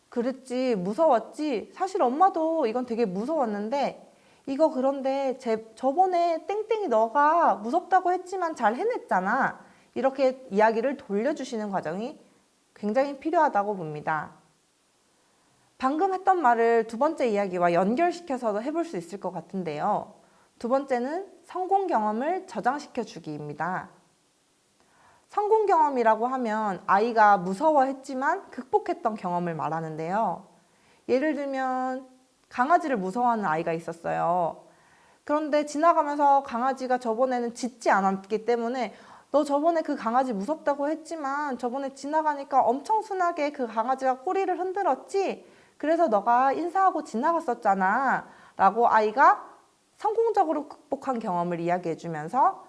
그랬지, 무서웠지. 사실 엄마도 이건 되게 무서웠는데 이거 그런데 저번에 땡땡이 너가 무섭다고 했지만 잘 해냈잖아. 이렇게 이야기를 돌려주시는 과정이 굉장히 필요하다고 봅니다. 방금 했던 말을 두 번째 이야기와 연결시켜서 해볼 수 있을 것 같은데요. 두 번째는 성공 경험을 저장시켜 주기입니다. 성공 경험이라고 하면 아이가 무서워했지만 극복했던 경험을 말하는데요. 예를 들면 강아지를 무서워하는 아이가 있었어요. 그런데 지나가면서 강아지가 저번에는 짖지 않았기 때문에 너 저번에 그 강아지 무섭다고 했지만 저번에 지나가니까 엄청 순하게 그 강아지가 꼬리를 흔들었지? 그래서 너가 인사하고 지나갔었잖아. 라고 아이가 성공적으로 극복한 경험을 이야기해 주면서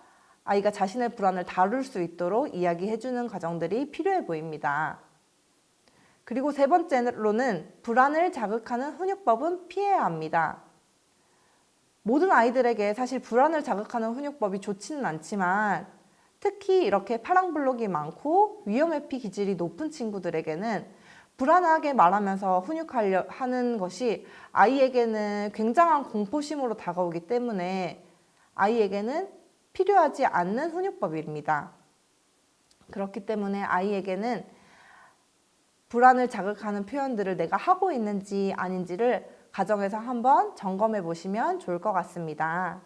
아이가 자신의 불안을 다룰 수 있도록 이야기해 주는 과정들이 필요해 보입니다. 그리고 세 번째로는 불안을 자극하는 훈육법은 피해야 합니다. 모든 아이들에게 사실 불안을 자극하는 훈육법이 좋지는 않지만 특히 이렇게 파랑블록이 많고 위험회피 기질이 높은 친구들에게는 불안하게 말하면서 훈육하려 하는 것이 아이에게는 굉장한 공포심으로 다가오기 때문에 아이에게는 필요하지 않는 훈육법입니다. 그렇기 때문에 아이에게는 불안을 자극하는 표현들을 내가 하고 있는지 아닌지를 가정에서 한번 점검해 보시면 좋을 것 같습니다.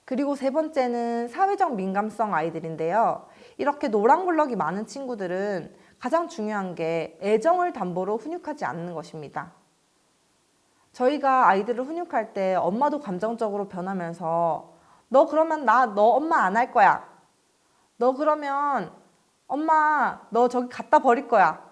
그리고 세 번째는 사회적 민감성 아이들인데요. 이렇게 노랑블럭이 많은 친구들은 가장 중요한 게 애정을 담보로 훈육하지 않는 것입니다. 저희가 아이들을 훈육할 때 엄마도 감정적으로 변하면서 너 그러면 너 엄마 안 할 거야. 너 그러면 엄마 너 저기 갖다 버릴 거야.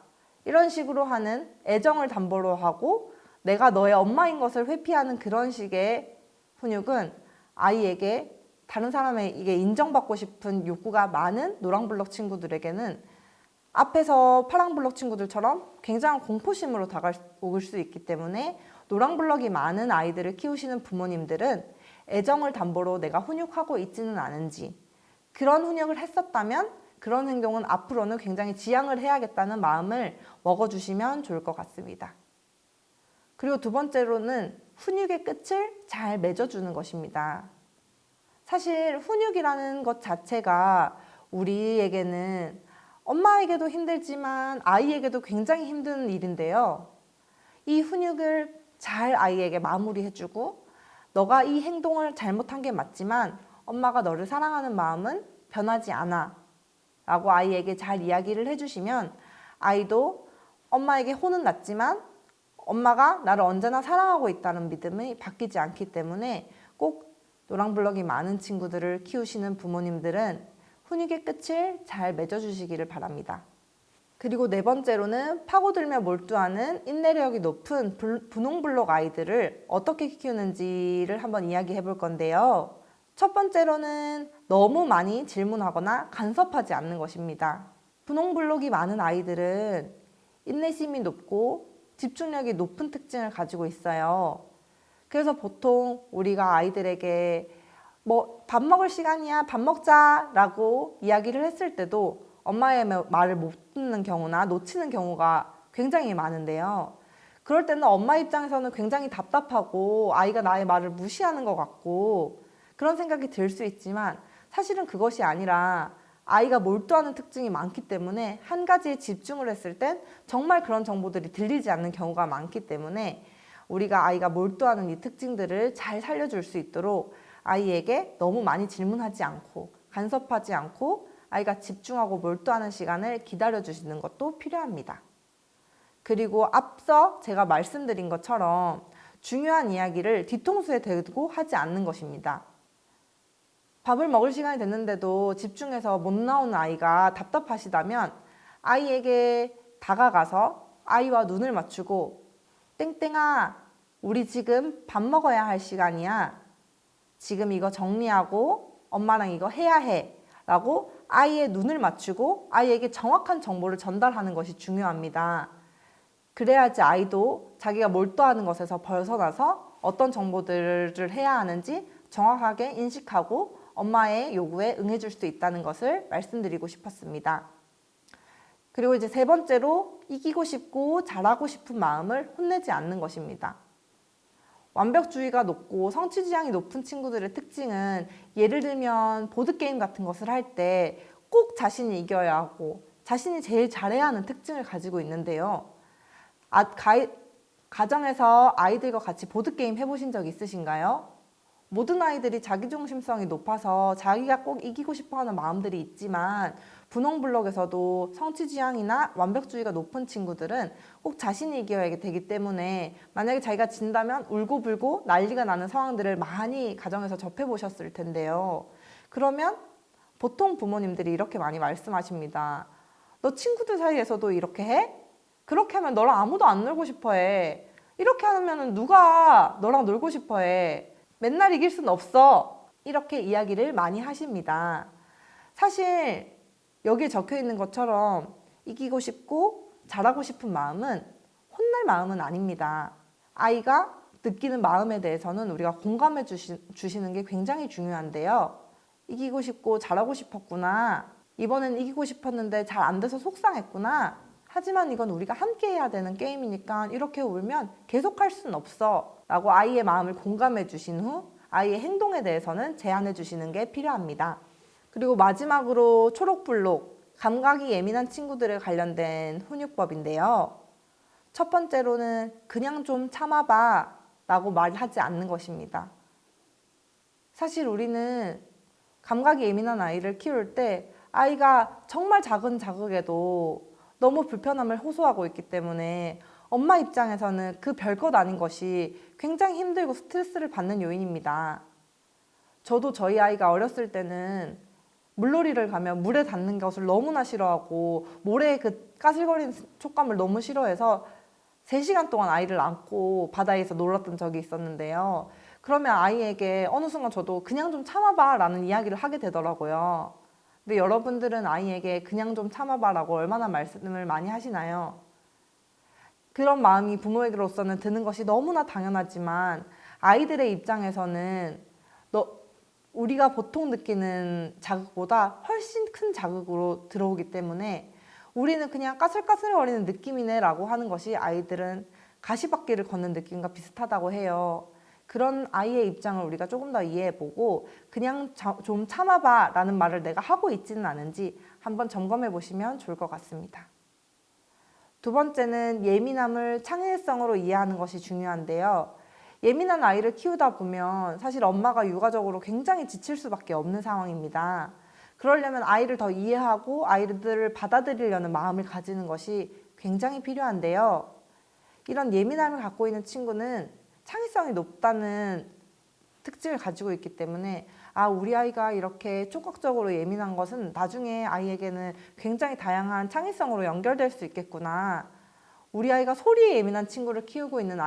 이런 식으로 하는 애정을 담보로 하고 내가 너의 엄마인 것을 회피하는 그런 식의 훈육은 아이에게 다른 사람에게 인정받고 싶은 욕구가 많은 노랑블럭 친구들에게는 앞에서 파랑블럭 친구들처럼 굉장한 공포심으로 다가올 수 있기 때문에 노랑블럭이 많은 아이들을 키우시는 부모님들은 애정을 담보로 내가 훈육하고 있지는 않은지 그런 훈육을 했었다면 그런 행동은 앞으로는 굉장히 지양을 해야겠다는 마음을 먹어주시면 좋을 것 같습니다. 그리고 두 번째로는 훈육의 끝을 잘 맺어주는 것입니다. 사실 훈육이라는 것 자체가 우리에게는 엄마에게도 힘들지만 아이에게도 굉장히 힘든 일인데요. 이 훈육을 잘 아이에게 마무리해주고 너가 이 행동을 잘못한 게 맞지만 엄마가 너를 사랑하는 마음은 변하지 않아 라고 아이에게 잘 이야기를 해주시면 아이도 엄마에게 혼은 났지만 엄마가 나를 언제나 사랑하고 있다는 믿음이 바뀌지 않기 때문에 꼭 노랑블럭이 많은 친구들을 키우시는 부모님들은 훈육의 끝을 잘 맺어주시기를 바랍니다. 그리고 네 번째로는 파고들며 몰두하는 인내력이 높은 분홍블록 아이들을 어떻게 키우는지를 한번 이야기해 볼 건데요. 첫 번째로는 너무 많이 질문하거나 간섭하지 않는 것입니다. 분홍블록이 많은 아이들은 인내심이 높고 집중력이 높은 특징을 가지고 있어요. 그래서 보통 우리가 아이들에게 밥 먹을 시간이야, 밥 먹자 라고 이야기를 했을 때도 엄마의 말을 못 듣는 경우나 놓치는 경우가 굉장히 많은데요. 그럴 때는 엄마 입장에서는 굉장히 답답하고 아이가 나의 말을 무시하는 것 같고 그런 생각이 들 수 있지만 사실은 그것이 아니라 아이가 몰두하는 특징이 많기 때문에 한 가지에 집중을 했을 땐 정말 그런 정보들이 들리지 않는 경우가 많기 때문에 우리가 아이가 몰두하는 이 특징들을 잘 살려줄 수 있도록 아이에게 너무 많이 질문하지 않고 간섭하지 않고 아이가 집중하고 몰두하는 시간을 기다려주시는 것도 필요합니다. 그리고 앞서 제가 말씀드린 것처럼 중요한 이야기를 뒤통수에 대고 하지 않는 것입니다. 밥을 먹을 시간이 됐는데도 집중해서 못 나오는 아이가 답답하시다면 아이에게 다가가서 아이와 눈을 맞추고 땡땡아, 우리 지금 밥 먹어야 할 시간이야. 지금 이거 정리하고 엄마랑 이거 해야 해. 라고 아이의 눈을 맞추고 아이에게 정확한 정보를 전달하는 것이 중요합니다. 그래야지 아이도 자기가 몰두하는 것에서 벗어나서 어떤 정보들을 해야 하는지 정확하게 인식하고 엄마의 요구에 응해줄 수 있다는 것을 말씀드리고 싶었습니다. 그리고 이제 세 번째로 이기고 싶고 잘하고 싶은 마음을 혼내지 않는 것입니다. 완벽주의가 높고 성취지향이 높은 친구들의 특징은 예를 들면 보드게임 같은 것을 할 때 꼭 자신이 이겨야 하고 자신이 제일 잘해야 하는 특징을 가지고 있는데요. 가정에서 아이들과 같이 보드게임 해보신 적 있으신가요? 모든 아이들이 자기중심성이 높아서 자기가 꼭 이기고 싶어하는 마음들이 있지만 분홍블록에서도 성취지향이나 완벽주의가 높은 친구들은 꼭 자신이 이겨야 되기 때문에 만약에 자기가 진다면 울고불고 난리가 나는 상황들을 많이 가정에서 접해보셨을 텐데요. 그러면 보통 부모님들이 이렇게 많이 말씀하십니다. 너 친구들 사이에서도 이렇게 해? 그렇게 하면 너랑 아무도 안 놀고 싶어 해. 이렇게 하면 누가 너랑 놀고 싶어 해. 맨날 이길 순 없어. 이렇게 이야기를 많이 하십니다. 사실 여기에 적혀 있는 것처럼 이기고 싶고 잘하고 싶은 마음은 혼날 마음은 아닙니다. 아이가 느끼는 마음에 대해서는 우리가 공감해 주시는 게 굉장히 중요한데요. 이기고 싶고 잘하고 싶었구나. 이번엔 이기고 싶었는데 잘 안 돼서 속상했구나. 하지만 이건 우리가 함께 해야 되는 게임이니까 이렇게 울면 계속할 수는 없어 라고 아이의 마음을 공감해 주신 후 아이의 행동에 대해서는 제한해 주시는 게 필요합니다. 그리고 마지막으로 초록블록, 감각이 예민한 친구들에 관련된 훈육법인데요. 첫 번째로는 그냥 좀 참아봐 라고 말하지 않는 것입니다. 사실 우리는 감각이 예민한 아이를 키울 때 아이가 정말 작은 자극에도 너무 불편함을 호소하고 있기 때문에 엄마 입장에서는 그 별것 아닌 것이 굉장히 힘들고 스트레스를 받는 요인입니다. 저도 저희 아이가 어렸을 때는 물놀이를 가면 물에 닿는 것을 너무나 싫어하고 모래의 그 까슬거리는 촉감을 너무 싫어해서 3시간 동안 아이를 안고 바다에서 놀았던 적이 있었는데요. 그러면 아이에게 어느 순간 저도 그냥 좀 참아봐 라는 이야기를 하게 되더라고요. 근데 여러분들은 아이에게 그냥 좀 참아봐 라고 얼마나 말씀을 많이 하시나요? 그런 마음이 부모에게로서는 드는 것이 너무나 당연하지만 아이들의 입장에서는 우리가 보통 느끼는 자극보다 훨씬 큰 자극으로 들어오기 때문에 우리는 그냥 까슬까슬거리는 느낌이네 라고 하는 것이 아이들은 가시밭길을 걷는 느낌과 비슷하다고 해요. 그런 아이의 입장을 우리가 조금 더 이해해보고 그냥 좀 참아봐 라는 말을 내가 하고 있지는 않은지 한번 점검해 보시면 좋을 것 같습니다. 두 번째는 예민함을 창의성으로 이해하는 것이 중요한데요. 예민한 아이를 키우다 보면 사실 엄마가 육아적으로 굉장히 지칠 수밖에 없는 상황입니다. 그러려면 아이를 더 이해하고 아이들을 받아들이려는 마음을 가지는 것이 굉장히 필요한데요. 이런 예민함을 갖고 있는 친구는 창의성이 높다는 특징을 가지고 있기 때문에 우리 아이가 이렇게 촉각적으로 예민한 것은 나중에 아이에게는 굉장히 다양한 창의성으로 연결될 수 있겠구나. 우리 아이가 소리에 예민한 친구를 키우고 있는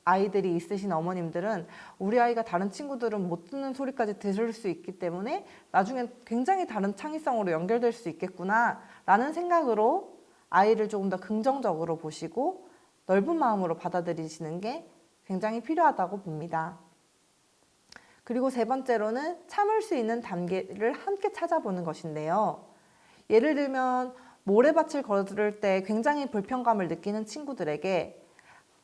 아이들이 있으신 어머님들은 우리 아이가 다른 친구들은 못 듣는 소리까지 들을 수 있기 때문에 나중엔 굉장히 다른 창의성으로 연결될 수 있겠구나 라는 생각으로 아이를 조금 더 긍정적으로 보시고 넓은 마음으로 받아들이시는 게 굉장히 필요하다고 봅니다. 그리고 세 번째로는 참을 수 있는 단계를 함께 찾아보는 것인데요. 예를 들면 모래밭을 걸을 때 굉장히 불편감을 느끼는 친구들에게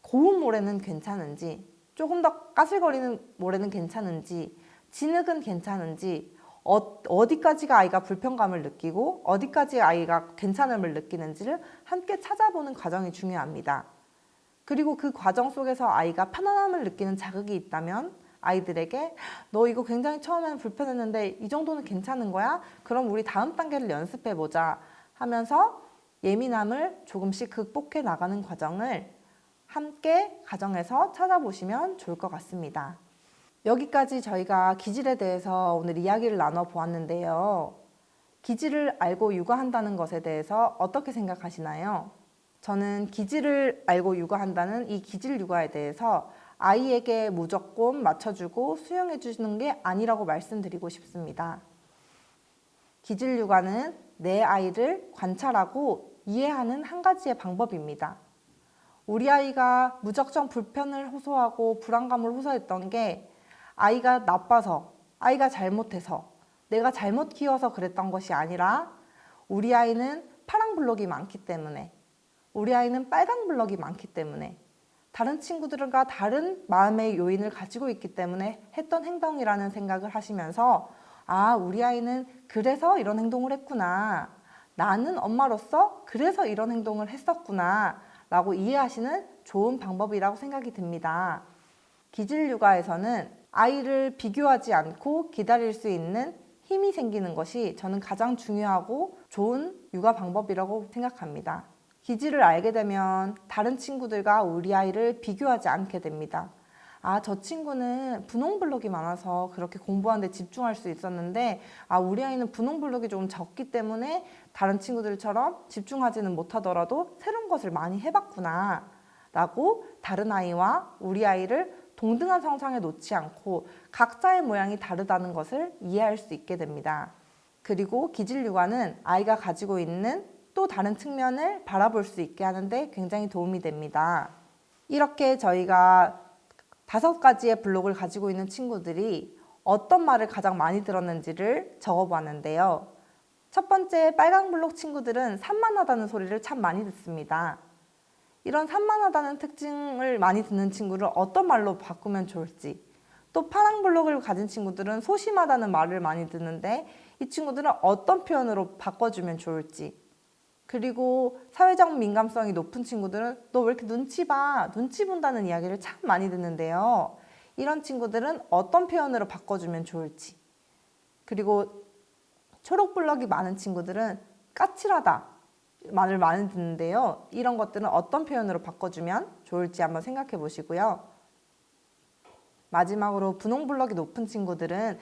고운 모래는 괜찮은지, 조금 더 까슬거리는 모래는 괜찮은지, 진흙은 괜찮은지, 어디까지가 아이가 불편감을 느끼고 어디까지 아이가 괜찮음을 느끼는지를 함께 찾아보는 과정이 중요합니다. 그리고 그 과정 속에서 아이가 편안함을 느끼는 자극이 있다면 아이들에게 너 이거 굉장히 처음에는 불편했는데 이 정도는 괜찮은 거야? 그럼 우리 다음 단계를 연습해보자 하면서 예민함을 조금씩 극복해 나가는 과정을 함께 가정에서 찾아보시면 좋을 것 같습니다. 여기까지 저희가 기질에 대해서 오늘 이야기를 나눠보았는데요. 기질을 알고 육아한다는 것에 대해서 어떻게 생각하시나요? 저는 기질을 알고 육아한다는 이 기질 육아에 대해서 아이에게 무조건 맞춰주고 수용해 주시는 게 아니라고 말씀드리고 싶습니다. 기질 육아는 내 아이를 관찰하고 이해하는 한 가지의 방법입니다. 우리 아이가 무작정 불편을 호소하고 불안감을 호소했던 게 아이가 나빠서, 아이가 잘못해서, 내가 잘못 키워서 그랬던 것이 아니라 우리 아이는 파랑 블록이 많기 때문에, 우리 아이는 빨강 블록이 많기 때문에, 다른 친구들과 다른 마음의 요인을 가지고 있기 때문에 했던 행동이라는 생각을 하시면서 아, 우리 아이는 그래서 이런 행동을 했구나. 나는 엄마로서 그래서 이런 행동을 했었구나. 라고 이해하시는 좋은 방법이라고 생각이 듭니다. 기질육아에서는 아이를 비교하지 않고 기다릴 수 있는 힘이 생기는 것이 저는 가장 중요하고 좋은 육아 방법이라고 생각합니다. 기질을 알게 되면 다른 친구들과 우리 아이를 비교하지 않게 됩니다. 아, 저 친구는 분홍 블록이 많아서 그렇게 공부하는 데 집중할 수 있었는데 아, 우리 아이는 분홍 블록이 좀 적기 때문에 다른 친구들처럼 집중하지는 못하더라도 새로운 것을 많이 해봤구나 라고 다른 아이와 우리 아이를 동등한 성상에 놓지 않고 각자의 모양이 다르다는 것을 이해할 수 있게 됩니다. 그리고 기질육아는 아이가 가지고 있는 또 다른 측면을 바라볼 수 있게 하는데 굉장히 도움이 됩니다. 이렇게 저희가 5가지의 블록을 가지고 있는 친구들이 어떤 말을 가장 많이 들었는지를 적어보았는데요. 첫 번째 빨강 블록 친구들은 산만하다는 소리를 참 많이 듣습니다. 이런 산만하다는 특징을 많이 듣는 친구를 어떤 말로 바꾸면 좋을지, 또 파랑 블록을 가진 친구들은 소심하다는 말을 많이 듣는데 이 친구들은 어떤 표현으로 바꿔주면 좋을지, 그리고 사회적 민감성이 높은 친구들은 너 왜 이렇게 눈치 봐? 눈치 본다는 이야기를 참 많이 듣는데요. 이런 친구들은 어떤 표현으로 바꿔주면 좋을지, 그리고 초록 블럭이 많은 친구들은 까칠하다 말을 많이 듣는데요. 이런 것들은 어떤 표현으로 바꿔주면 좋을지 한번 생각해 보시고요. 마지막으로 분홍 블럭이 높은 친구들은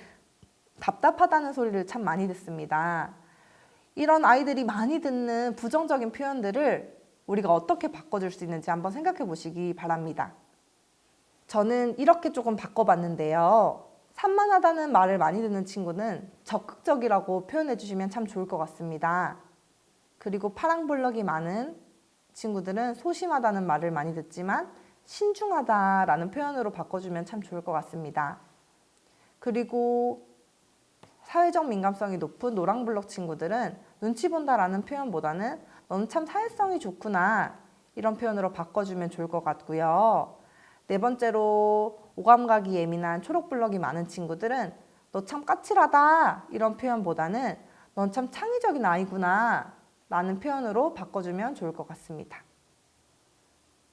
답답하다는 소리를 참 많이 듣습니다. 이런 아이들이 많이 듣는 부정적인 표현들을 우리가 어떻게 바꿔줄 수 있는지 한번 생각해 보시기 바랍니다. 저는 이렇게 조금 바꿔봤는데요. 산만하다는 말을 많이 듣는 친구는 적극적이라고 표현해 주시면 참 좋을 것 같습니다. 그리고 파랑 블럭이 많은 친구들은 소심하다는 말을 많이 듣지만 신중하다라는 표현으로 바꿔주면 참 좋을 것 같습니다. 그리고 사회적 민감성이 높은 노랑 블록 친구들은 눈치 본다라는 표현보다는 넌 참 사회성이 좋구나 이런 표현으로 바꿔주면 좋을 것 같고요. 네 번째로 오감각이 예민한 초록 블럭이 많은 친구들은 너 참 까칠하다 이런 표현보다는 넌 참 창의적인 아이구나 라는 표현으로 바꿔주면 좋을 것 같습니다.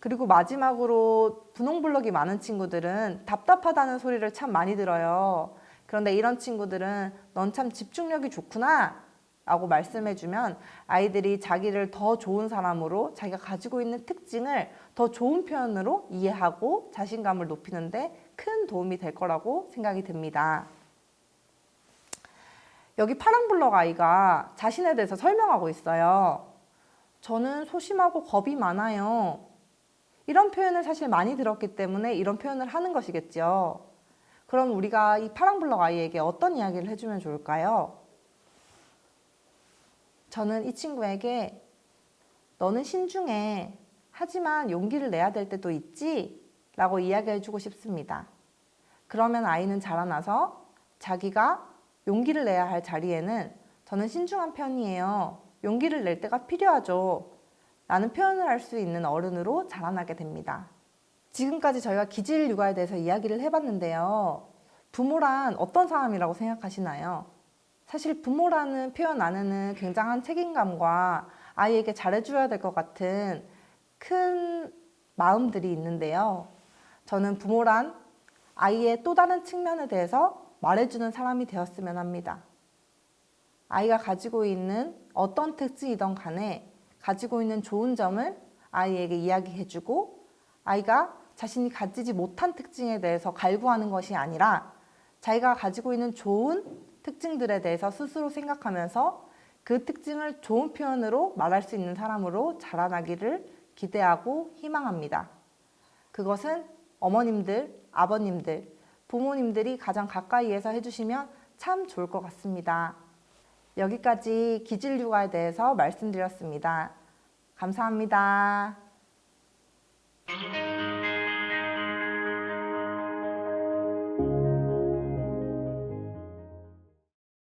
그리고 마지막으로 분홍 블럭이 많은 친구들은 답답하다는 소리를 참 많이 들어요. 그런데 이런 친구들은 넌 참 집중력이 좋구나 라고 말씀해주면 아이들이 자기를 더 좋은 사람으로 자기가 가지고 있는 특징을 더 좋은 표현으로 이해하고 자신감을 높이는 데 큰 도움이 될 거라고 생각이 듭니다. 여기 파랑 블럭 아이가 자신에 대해서 설명하고 있어요. 저는 소심하고 겁이 많아요. 이런 표현을 사실 많이 들었기 때문에 이런 표현을 하는 것이겠죠. 그럼 우리가 이 파랑 블럭 아이에게 어떤 이야기를 해주면 좋을까요? 저는 이 친구에게 너는 신중해. 하지만 용기를 내야 될 때도 있지? 라고 이야기해주고 싶습니다. 그러면 아이는 자라나서 자기가 용기를 내야 할 자리에는 저는 신중한 편이에요. 용기를 낼 때가 필요하죠. 라는 표현을 할 수 있는 어른으로 자라나게 됩니다. 지금까지 저희가 기질 육아에 대해서 이야기를 해봤는데요. 부모란 어떤 사람이라고 생각하시나요? 사실 부모라는 표현 안에는 굉장한 책임감과 아이에게 잘해줘야 될 것 같은 큰 마음들이 있는데요. 저는 부모란 아이의 또 다른 측면에 대해서 말해주는 사람이 되었으면 합니다. 아이가 가지고 있는 어떤 특징이든 간에 가지고 있는 좋은 점을 아이에게 이야기해주고 아이가 자신이 가지지 못한 특징에 대해서 갈구하는 것이 아니라 자기가 가지고 있는 좋은 특징들에 대해서 스스로 생각하면서 그 특징을 좋은 표현으로 말할 수 있는 사람으로 자라나기를 기대하고 희망합니다. 그것은 어머님들, 아버님들, 부모님들이 가장 가까이에서 해주시면 참 좋을 것 같습니다. 여기까지 기질 육아에 대해서 말씀드렸습니다. 감사합니다.